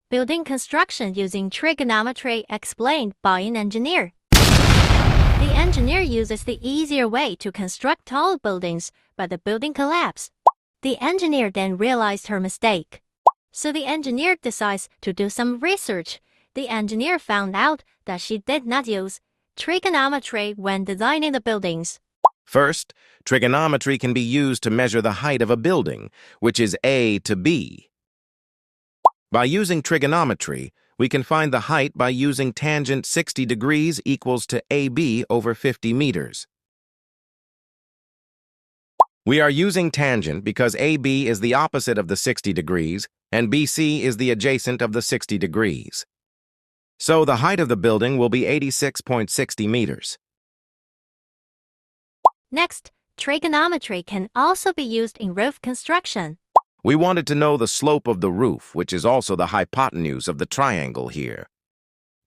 Building construction using trigonometry explained by an engineer. The engineer uses the easier way to construct tall buildings, but the building collapsed. The engineer then realized her mistake. So the engineer decides to do some research. The engineer found out that she did not use trigonometry when designing the buildings. First, trigonometry can be used to measure the height of a building, which is A to B. By using trigonometry, we can find the height by using tangent 60 degrees equals to AB over 50 meters. We are using tangent because AB is the opposite of the 60 degrees and BC is the adjacent of the 60 degrees. So the height of the building will be 86.60 meters. Next, trigonometry can also be used in roof construction. We wanted to know the slope of the roof, which is also the hypotenuse of the triangle here.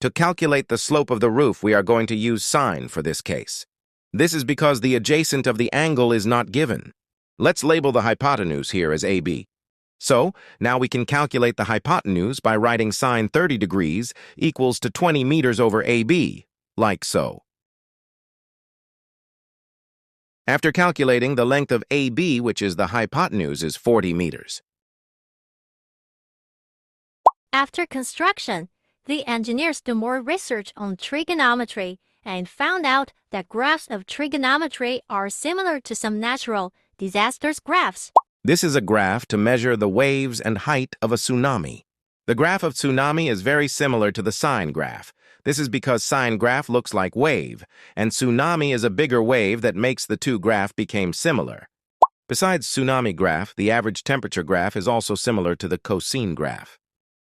To calculate the slope of the roof, we are going to use sine for this case. This is because the adjacent of the angle is not given. Let's label the hypotenuse here as AB. So, now we can calculate the hypotenuse by writing sine 30 degrees equals to 20 meters over AB, like so. After calculating, the length of AB, which is the hypotenuse, is 40 meters. After construction, the engineers do more research on trigonometry and found out that graphs of trigonometry are similar to some natural disasters graphs. This is a graph to measure the waves and height of a tsunami. The graph of tsunami is very similar to the sine graph. This is because sine graph looks like wave, and tsunami is a bigger wave that makes the two graph become similar. Besides tsunami graph, the average temperature graph is also similar to the cosine graph.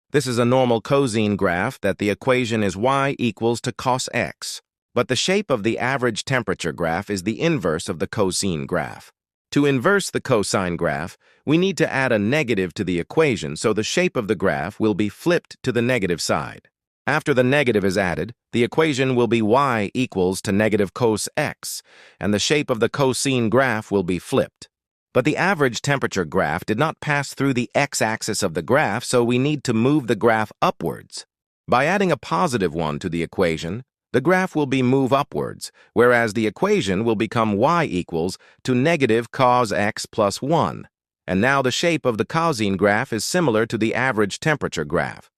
This is a normal cosine graph that the equation is y equals to cos x, but the shape of the average temperature graph is the inverse of the cosine graph. To inverse the cosine graph, we need to add a negative to the equation, so the shape of the graph will be flipped to the negative side. After the negative is added, the equation will be y equals to negative cos x, and the shape of the cosine graph will be flipped. But the average temperature graph did not pass through the x-axis of the graph, so we need to move the graph upwards. By adding a positive 1 to the equation, the graph will be moved upwards, whereas the equation will become y equals to negative cos x plus 1. And now the shape of the cosine graph is similar to the average temperature graph.